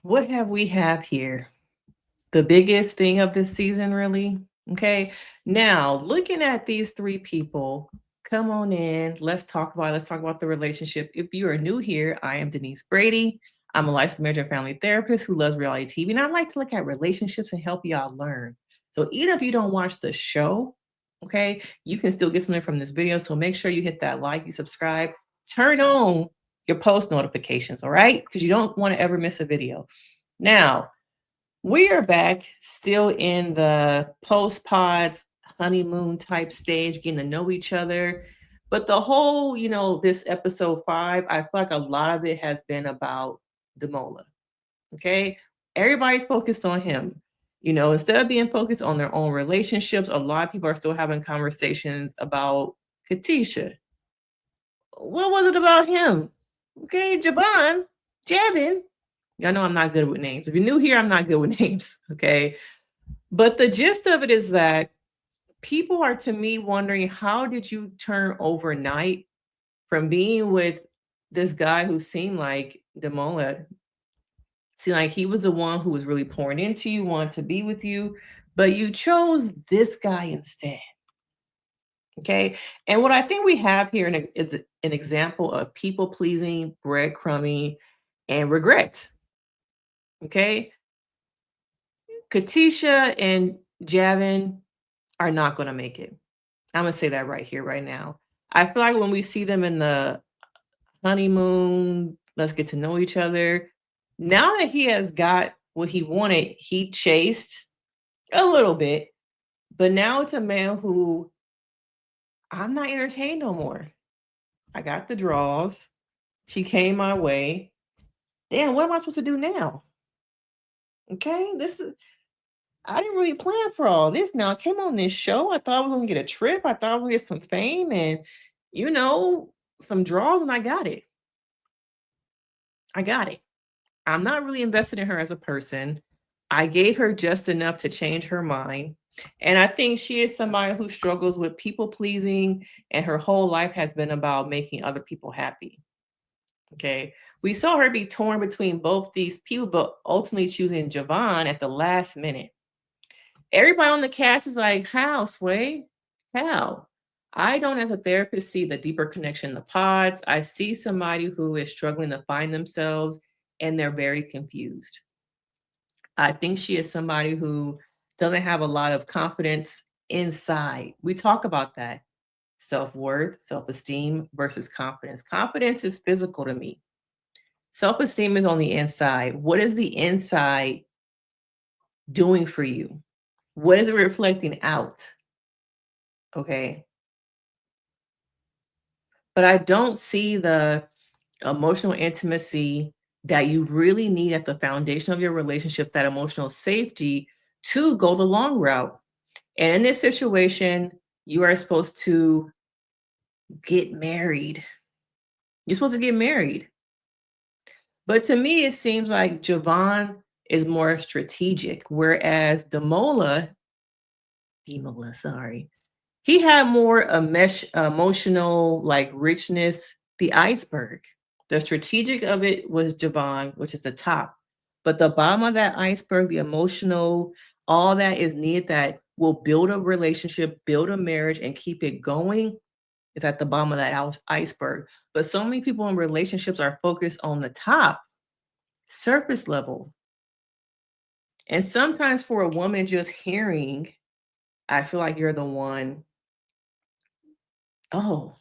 What have we have here? The biggest thing of this season, really. Okay. Now, looking at these three people, come on in. Let's talk about the relationship. If you are new here, I am Denise Brady. I'm a licensed marriage and family therapist who loves reality TV, and I like to look at relationships and help y'all learn. So even if you don't watch the show, okay, you can still get something from this video. So make sure you hit that like, you subscribe, turn on your post notifications, all right? Because you don't want to ever miss a video. Now, we are back still in the post pods honeymoon type stage, getting to know each other. But the whole, this episode 5, I feel like a lot of it has been about Demola. Okay. Everybody's focused on him. Instead of being focused on their own relationships, a lot of people are still having conversations about Katisha. What was it about him? Okay, Javen. Y'all know I'm not good with names. If you're new here, I'm not good with names. Okay. But the gist of it is that people are, to me, wondering how did you turn overnight from being with this guy who seemed like Demola, seemed like he was the one who was really pouring into you, wanted to be with you, but you chose this guy instead. Okay. And what I think we have here is an example of people pleasing, breadcrumbing, and regret. Okay. Katisha and Javin are not going to make it. I'm gonna say that right here, right now. I feel like when we see them in the honeymoon, let's get to know each other. Now that he has got what he wanted, he chased a little bit, but now it's a man who I'm not entertained no more. I got the draws. She came my way. Damn, what am I supposed to do now? Okay, I didn't really plan for all this. Now I came on this show. I thought I was gonna get a trip. I thought I was gonna get some fame and you know some draws, and I got it. I got it. I'm not really invested in her as a person. I gave her just enough to change her mind. And I think she is somebody who struggles with people pleasing, and her whole life has been about making other people happy. Okay. We saw her be torn between both these people, but ultimately choosing Javon at the last minute. Everybody on the cast is like, how, Sway? How? I don't, as a therapist, see the deeper connection in the pods. I see somebody who is struggling to find themselves and they're very confused. I think she is somebody who doesn't have a lot of confidence inside. We talk about that self worth, self esteem versus confidence. Confidence is physical to me, self esteem is on the inside. What is the inside doing for you? What is it reflecting out? Okay. But I don't see the emotional intimacy that you really need at the foundation of your relationship, that emotional safety to go the long route. And in this situation, you are supposed to get married. You're supposed to get married. But to me, it seems like Javon is more strategic, whereas Demola, sorry, he had more a mesh emotional like richness, the iceberg. The strategic of it was Javon, which is the top. But the bottom of that iceberg, the emotional, all that is needed that will build a relationship, build a marriage, and keep it going is at the bottom of that iceberg. But so many people in relationships are focused on the top, surface level. And sometimes for a woman just hearing, I feel like you're the one, oh,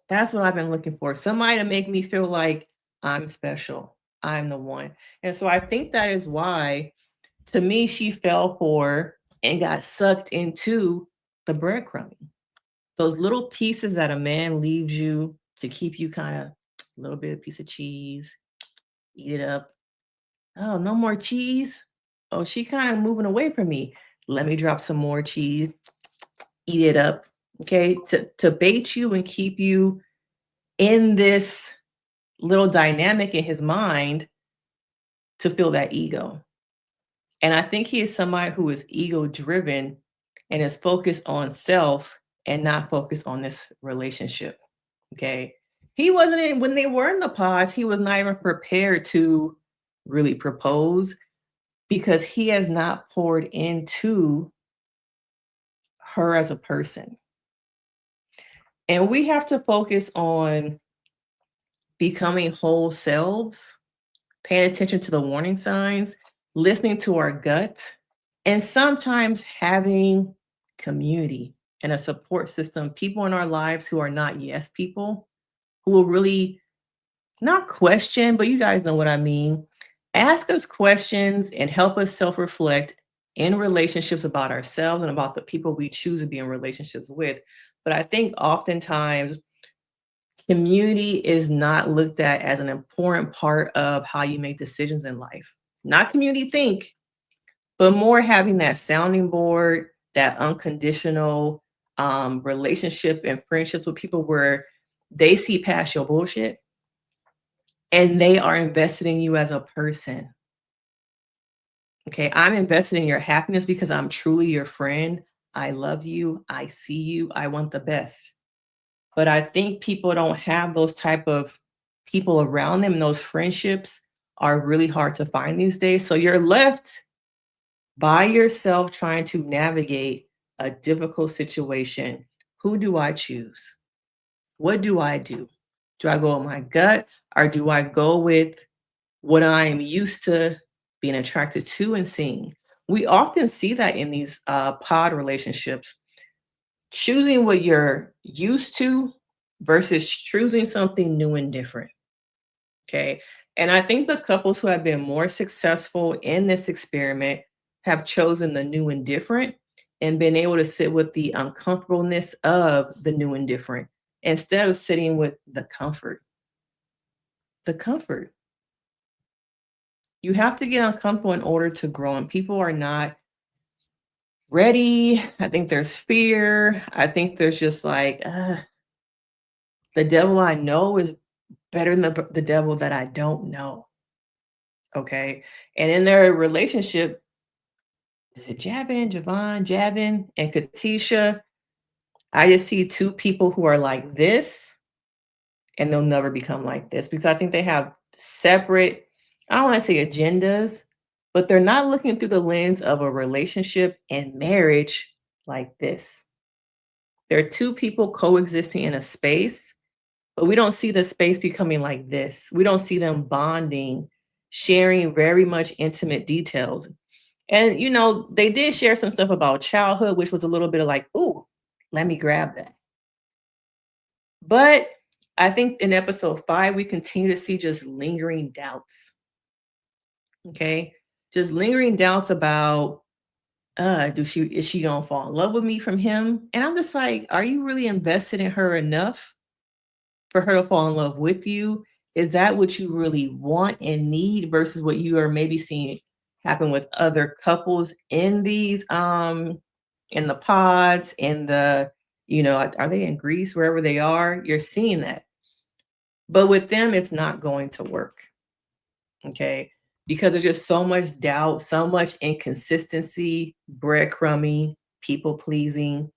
that's what I've been looking for. Somebody to make me feel like I'm special. I'm the one. And so I think that is why, to me, she fell for and got sucked into the breadcrumbing. Those little pieces that a man leaves you to keep you kind of a little bit of piece of cheese, eat it up. Oh, no more cheese. Oh, she kind of moving away from me. Let me drop some more cheese, eat it up. Okay. To bait you and keep you in this little dynamic in his mind to feel that ego. And I think he is somebody who is ego driven and is focused on self and not focused on this relationship. Okay. He wasn't in when they were in the pods, he was not even prepared to really propose because he has not poured into her as a person. And we have to focus on becoming whole selves, paying attention to the warning signs, listening to our gut, and sometimes having community and a support system, people in our lives who are not yes people, who will really not question, but you guys know what I mean. Ask us questions and help us self reflect in relationships about ourselves and about the people we choose to be in relationships with. But I think oftentimes community is not looked at as an important part of how you make decisions in life. Not community think, but more having that sounding board, that unconditional relationship and friendships with people where they see past your bullshit and they are invested in you as a person. Okay. I'm invested in your happiness because I'm truly your friend. I love you. I see you. I want the best. But I think people don't have those type of people around them. And those friendships are really hard to find these days. So you're left by yourself trying to navigate a difficult situation. Who do I choose? What do I do? Do I go with my gut or do I go with what I'm used to being attracted to and seeing? We often see that in these pod relationships, choosing what you're used to versus choosing something new and different. Okay. And I think the couples who have been more successful in this experiment have chosen the new and different and been able to sit with the uncomfortableness of the new and different instead of sitting with the comfort. The comfort. You have to get uncomfortable in order to grow, and people are not ready. I think there's fear. I think there's just like, the devil I know is better than the devil that I don't know. Okay. And in their relationship, is it Javin, and Katisha? I just see two people who are like this, and they'll never become like this because I think they have separate, I don't want to say agendas, but they're not looking through the lens of a relationship and marriage like this. There are two people coexisting in a space, but we don't see the space becoming like this. We don't see them bonding, sharing very much intimate details. And they did share some stuff about childhood, which was a little bit of like, ooh, let me grab that. But I think in episode 5, we continue to see just lingering doubts. Okay. Just lingering doubts about is she gonna fall in love with me from him? And I'm just like, are you really invested in her enough for her to fall in love with you? Is that what you really want and need versus what you are maybe seeing happen with other couples in these in the pods, in the, are they in Greece, wherever they are? You're seeing that. But with them, it's not going to work. Okay. Because there's just so much doubt, so much inconsistency, breadcrumbing, people pleasing.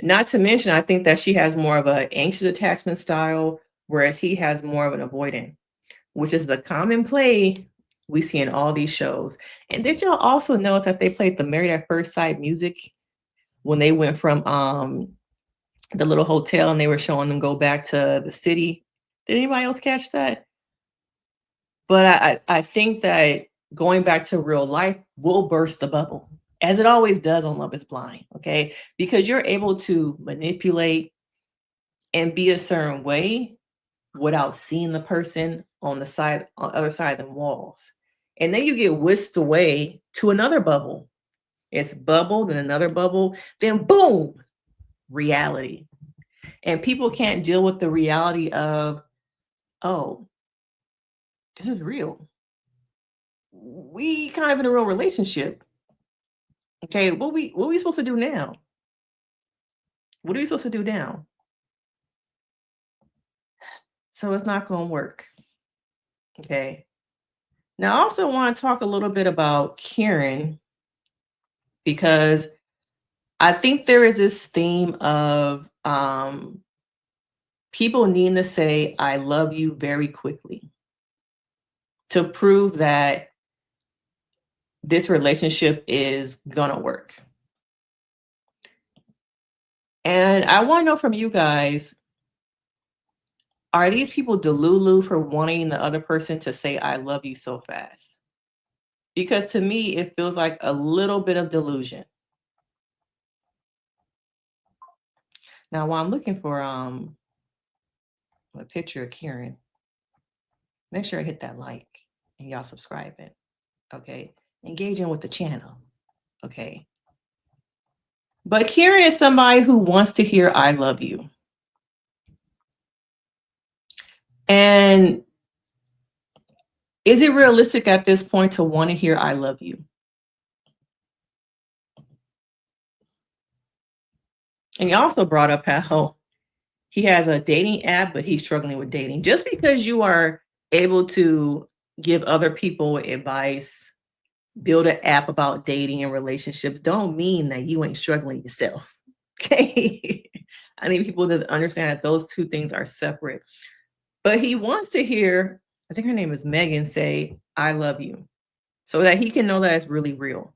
Not to mention, I think that she has more of an anxious attachment style, whereas he has more of an avoidant, which is the common play we see in all these shows. And did y'all also know that they played the Married at First Sight music when they went from the little hotel and they were showing them go back to the city? Did anybody else catch that? But I think that going back to real life will burst the bubble, as it always does on Love is Blind, okay? Because you're able to manipulate and be a certain way without seeing the person on the other side of the walls. And then you get whisked away to another bubble. It's bubble, then another bubble, then boom, reality. And people can't deal with the reality of, oh, this is real. We kind of in a real relationship. Okay, what we supposed to do now? What are we supposed to do now? So it's not going to work. Okay. Now I also want to talk a little bit about Kieran because I think there is this theme of people needing to say I love you very quickly. to prove that this relationship is gonna work. And I want to know from you guys, are these people delulu for wanting the other person to say I love you so fast? Because to me, it feels like a little bit of delusion. Now, while I'm looking for a picture of Kieran, make sure I hit that like and y'all subscribing. Okay. Engaging with the channel. Okay. But Kieran is somebody who wants to hear I love you. And is it realistic at this point to want to hear I love you? And he also brought up how he has a dating app, but he's struggling with dating. Just because you are able to give other people advice, build an app about dating and relationships, don't mean that you ain't struggling yourself. Okay. I need people to understand that those two things are separate. But he wants to hear, I think her name is Megan, say, I love you, so that he can know that it's really real.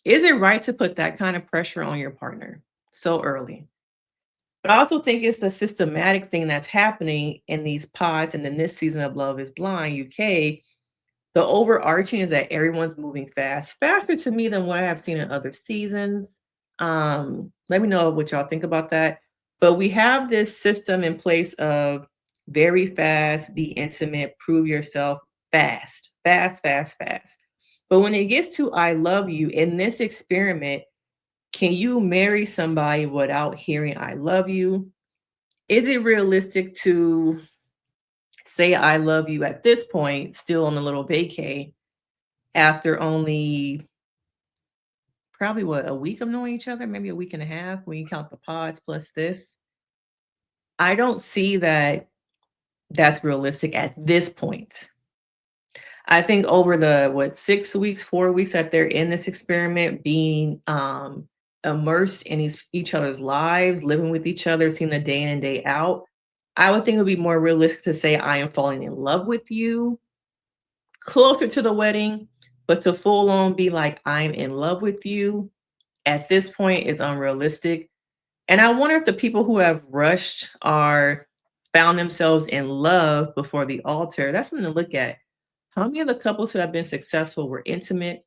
Is it right to put that kind of pressure on your partner so early? But I also think it's the systematic thing that's happening in these pods and in this season of Love is Blind UK. The overarching is that everyone's moving fast, faster to me than what I have seen in other seasons. Let me know what y'all think about that. But we have this system in place of very fast, be intimate, prove yourself fast, fast, fast, fast. But when it gets to I love you in this experiment, can you marry somebody without hearing I love you? Is it realistic to say I love you at this point, still on the little vacay, after only probably what, a week of knowing each other, maybe a week and a half when you count the pods plus this? I don't see that that's realistic at this point. I think over the 6 weeks, 4 weeks that they're in this experiment, being immersed in each other's lives, living with each other, seeing the day in and day out, I would think it would be more realistic to say I am falling in love with you closer to the wedding, but to full on be like I'm in love with you at this point is unrealistic. And I wonder if the people who have rushed are found themselves in love before the altar. That's something to look at. How many of the couples who have been successful were intimate,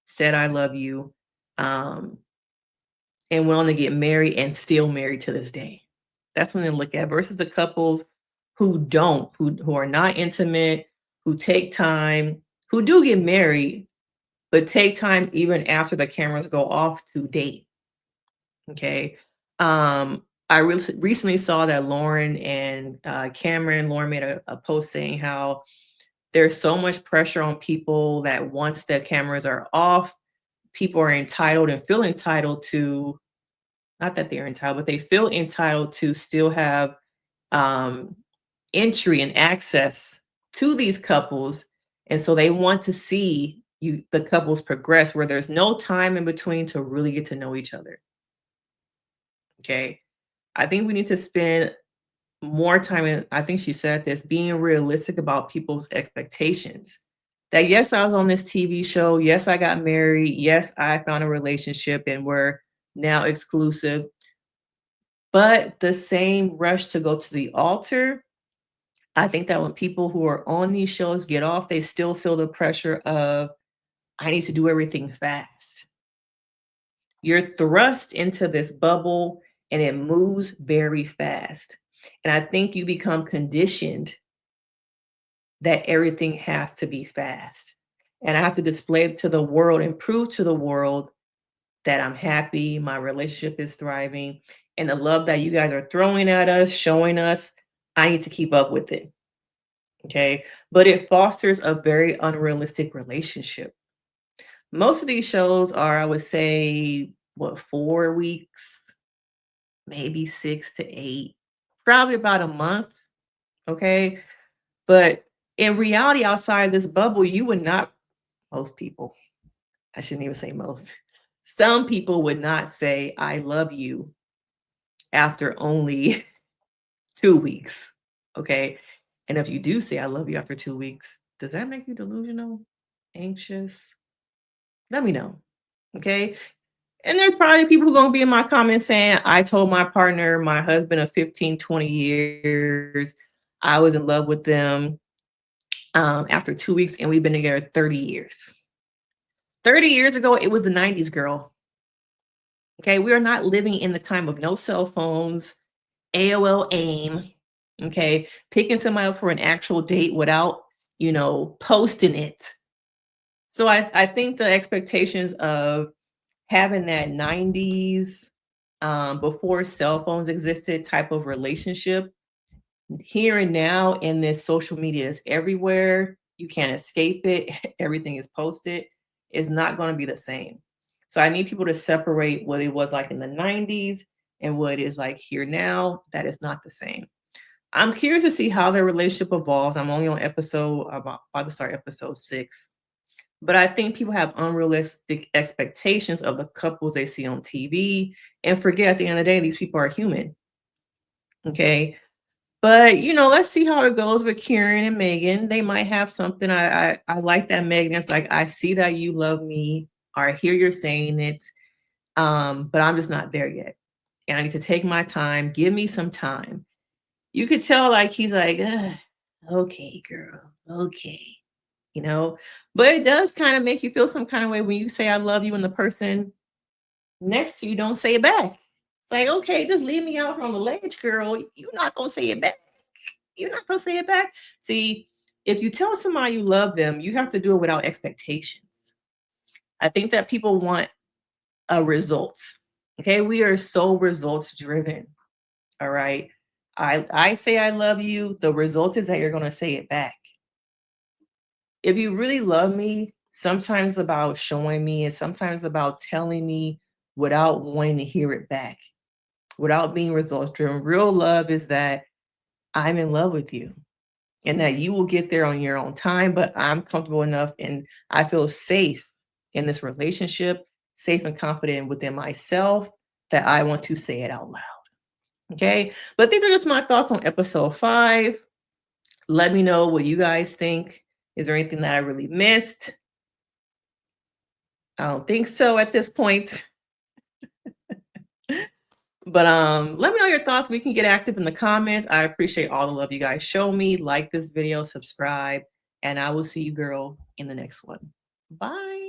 said I love you, um, and went on to get married and still married to this day? That's something to look at versus the couples who don't, who are not intimate, who take time, who do get married, but take time even after the cameras go off to date. Okay. I recently saw that Lauren and Lauren made a post saying how there's so much pressure on people that once the cameras are off, people are entitled and feel entitled to, not that they're entitled, but they feel entitled to still have um, entry and access to these couples. And so they want to see the couples progress where there's no time in between to really get to know each other. Okay. I think we need to spend more time in, I think she said this, being realistic about people's expectations. That yes, I was on this TV show. Yes, I got married. Yes, I found a relationship and we're now exclusive. But the same rush to go to the altar, I think that when people who are on these shows get off, they still feel the pressure of, I need to do everything fast. You're thrust into this bubble and it moves very fast. And I think you become conditioned that everything has to be fast. And I have to display it to the world and prove to the world that I'm happy, my relationship is thriving, and the love that you guys are throwing at us, showing us, I need to keep up with it. Okay. But it fosters a very unrealistic relationship. Most of these shows are, I would say, what, 4 weeks, maybe 6 to 8, probably about a month. Okay. But in reality, outside this bubble, you would not, most people, I shouldn't even say most, some people would not say, I love you after only 2 weeks. Okay. And if you do say I love you after 2 weeks, does that make you delusional, anxious? Let me know. Okay. And there's probably people who are gonna be in my comments saying, I told my partner, my husband of 15, 20 years, I was in love with them after 2 weeks, and we've been together 30 years. 30 years ago, it was the 90s, girl. Okay, we are not living in the time of no cell phones, AOL AIM, okay, picking somebody up for an actual date without, posting it. So I think the expectations of having that 90s, before cell phones existed type of relationship, here and now in this social media is everywhere. You can't escape it. Everything is posted. Is not going to be the same. So I need people to separate what it was like in the 90s and what it is like here now. That is not the same. I'm curious to see how their relationship evolves. I'm only on about to start episode 6. But I think people have unrealistic expectations of the couples they see on TV and forget at the end of the day, these people are human. Okay. But let's see how it goes with Kieran and Megan. They might have something. I like that Megan. It's like, I see that you love me, or I hear you're saying it. But I'm just not there yet. And I need to take my time. Give me some time. You could tell like he's like, okay, girl, okay. But it does kind of make you feel some kind of way when you say I love you and the person next to you don't say it back. It's like, okay, just leave me out on the ledge, girl. You're not gonna say it back. You're not gonna say it back. See, if you tell somebody you love them, you have to do it without expectations. I think that people want a result. Okay, we are so results driven. All right. I say I love you. The result is that you're gonna say it back. If you really love me, sometimes about showing me and sometimes about telling me without wanting to hear it back, without being results driven. Real love is that I'm in love with you and that you will get there on your own time, but I'm comfortable enough and I feel safe in this relationship, safe and confident within myself that I want to say it out loud. Okay. But these are just my thoughts on episode 5. Let me know what you guys think. Is there anything that I really missed? I don't think so at this point. But let me know your thoughts. We can get active in the comments. I appreciate all the love you guys show me. Like this video, subscribe, and I will see you girl in the next one. Bye.